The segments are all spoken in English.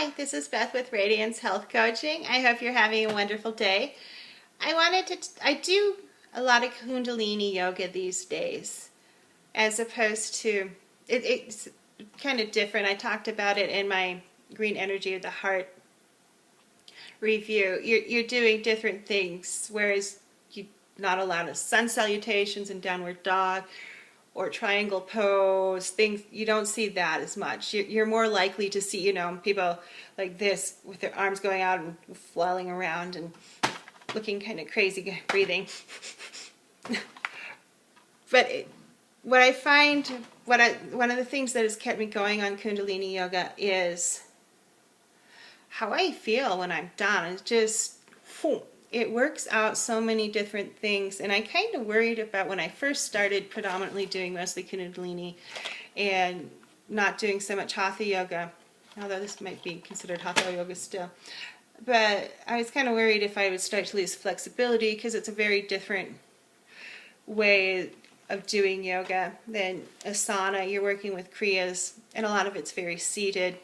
Hi, this is Beth with Radiance Health Coaching. I hope you're having a wonderful day. I do a lot of Kundalini yoga these days, as opposed to, it's kind of different. I talked about it in my Green Energy of the Heart review. You're doing different things, whereas you're not a lot of sun salutations and downward dog or triangle pose, things, you don't see that as much. You're more likely to see, people like this with their arms going out and flailing around and looking kind of crazy, breathing. But what I find, one of the things that has kept me going on Kundalini Yoga is how I feel when I'm done. It's just, it works out so many different things, and I kind of worried about when I first started predominantly doing mostly Kundalini and not doing so much Hatha Yoga, although this might be considered Hatha Yoga still. But I was kind of worried if I would start to lose flexibility, because it's a very different way of doing yoga than asana. You're working with kriyas, and a lot of it's very seated,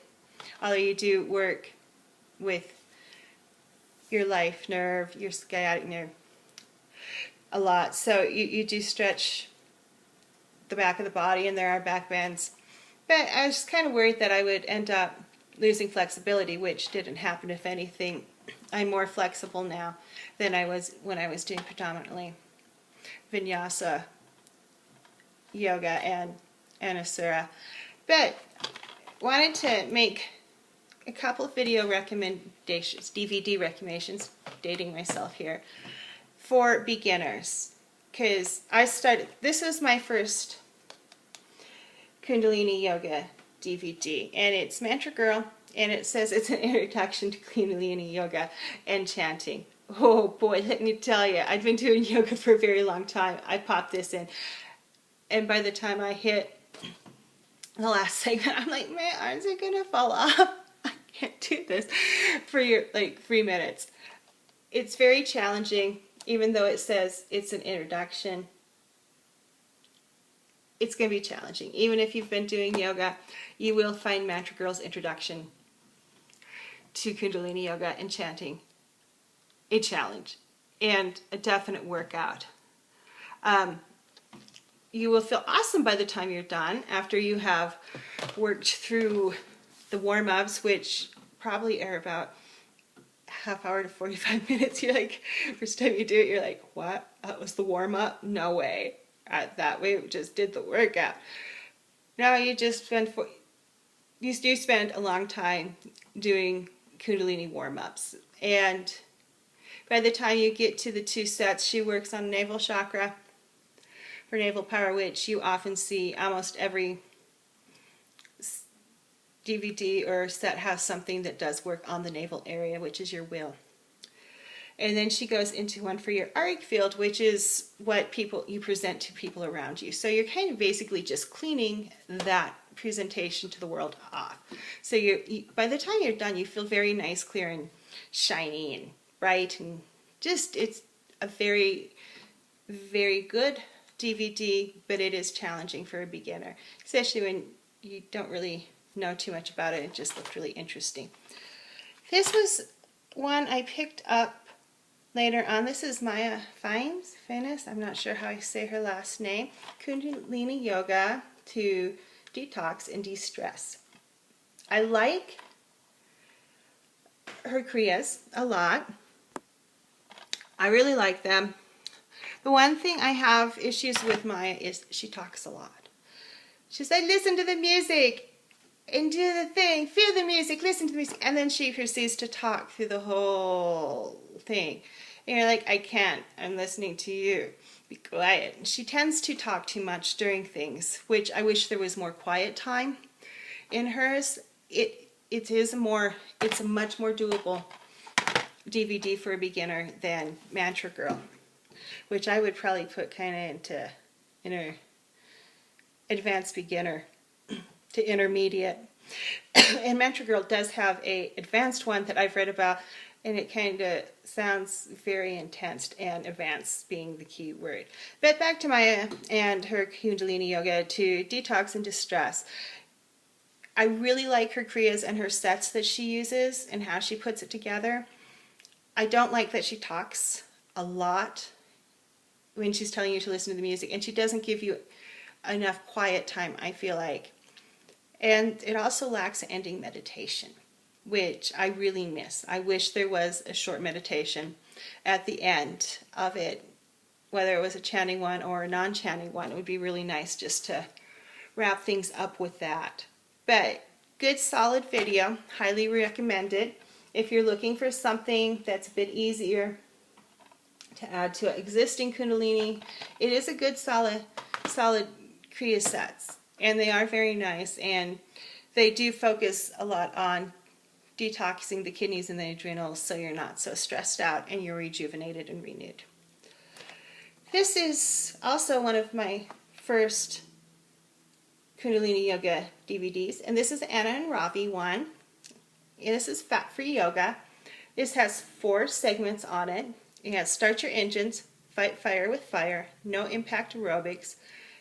although you do work with your life nerve, your sciatic nerve a lot. So you do stretch the back of the body, and there are back bends. But I was kind of worried that I would end up losing flexibility, which didn't happen. If anything, I'm more flexible now than I was when I was doing predominantly vinyasa yoga and asura. But wanted to make a couple of video recommendations, DVD recommendations, dating myself here, for beginners. Because this was my first Kundalini Yoga DVD, and it's Mantra Girl, and it says it's an introduction to Kundalini Yoga and chanting. Oh boy, let me tell you, I'd been doing yoga for a very long time. I popped this in, and by the time I hit the last segment, I'm like, my arms are gonna fall off. Can't do this for 3 minutes. It's very challenging, even though it says it's an introduction. It's going to be challenging. Even if you've been doing yoga, you will find Mantra Girl's introduction to Kundalini Yoga and chanting a challenge and a definite workout. You will feel awesome by the time you're done, after you have worked through the warm-ups, which probably are about half hour to 45 minutes. You're like, first time you do it, you're like, what? That was the warm-up? No way. That way we just did the workout. Now you do spend a long time doing Kundalini warm-ups. And by the time you get to the 2 sets, she works on navel chakra for navel power, which you often see almost every DVD or set has something that does work on the navel area, which is your will. And then she goes into one for your auric field, which is what you present to people around you. So you're kind of basically just cleaning that presentation to the world off. So by the time you're done, you feel very nice, clear, and shiny, and bright, and just, it's a very, very good DVD, but it is challenging for a beginner, especially when you don't really know too much about it. It just looked really interesting. This was one I picked up later on. This is Maya Fiennes. I'm not sure how I say her last name. Kundalini Yoga to detox and de-stress. I like her kriyas a lot. I really like them. The one thing I have issues with Maya is she talks a lot. She said, listen to the music and do the thing, feel the music, listen to the music, and then she proceeds to talk through the whole thing. And you're like, I can't, I'm listening to you, be quiet. And she tends to talk too much during things, which I wish there was more quiet time in hers. It's a much more doable DVD for a beginner than Mantra Girl, which I would probably put kind of into advanced beginner to intermediate. And Mantra Girl does have a advanced one that I've read about, and it kind of sounds very intense, and advanced being the key word. But back to Maya and her Kundalini Yoga to detox and distress. I really like her kriyas and her sets that she uses and how she puts it together. I don't like that she talks a lot when she's telling you to listen to the music, and she doesn't give you enough quiet time, I feel like. And it also lacks ending meditation, which I really miss. I wish there was a short meditation at the end of it, whether it was a chanting one or a non-chanting one. It would be really nice just to wrap things up with that. But good solid video, highly recommended. If you're looking for something that's a bit easier to add to existing Kundalini, it is a good solid kriya sets, and they are very nice, and they do focus a lot on detoxing the kidneys and the adrenals, so you're not so stressed out and you're rejuvenated and renewed. This is also one of my first Kundalini Yoga DVDs, and this is Anna and Ravi one. And this is Fat-Free Yoga. This has 4 segments on it. It has Start Your Engines, Fight Fire with Fire, No Impact Aerobics,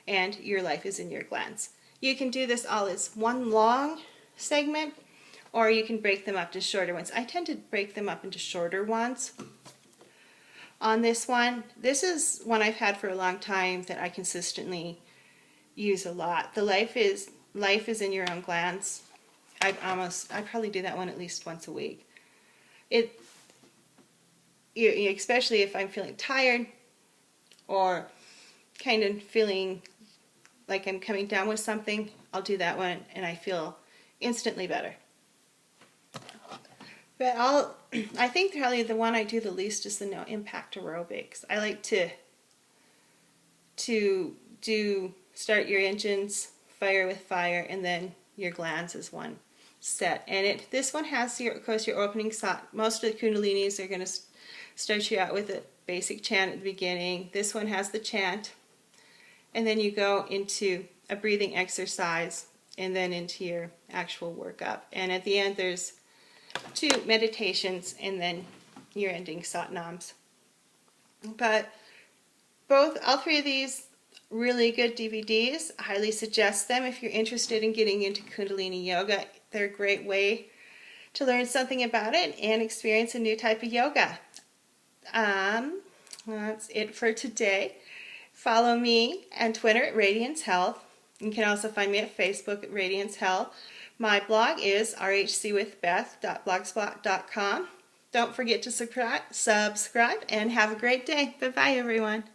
and Your Life is in Your Glands. You can do this all as one long segment, or you can break them up to shorter ones. I tend to break them up into shorter ones. On this one, this is one I've had for a long time that I consistently use a lot. The life is in your own glands. I probably do that one at least once a week. Especially if I'm feeling tired or kind of feeling like I'm coming down with something, I'll do that one and I feel instantly better. But I think probably the one I do the least is the No Impact Aerobics. I like to do Start Your Engines, Fire with Fire, and then Your Glands is one set. And this one has, of course, your opening shot. Most of the Kundalinis are going to start you out with a basic chant at the beginning. This one has the chant, and then you go into a breathing exercise, and then into your actual workup. And at the end, there's 2 meditations, and then your ending satnams. But all 3 of these, really good DVDs. I highly suggest them if you're interested in getting into Kundalini Yoga. They're a great way to learn something about it and experience a new type of yoga. That's it for today. Follow me on Twitter at Radiance Health. You can also find me at Facebook at Radiance Health. My blog is rhcwithbeth.blogspot.com. Don't forget to subscribe and have a great day. Bye-bye, everyone.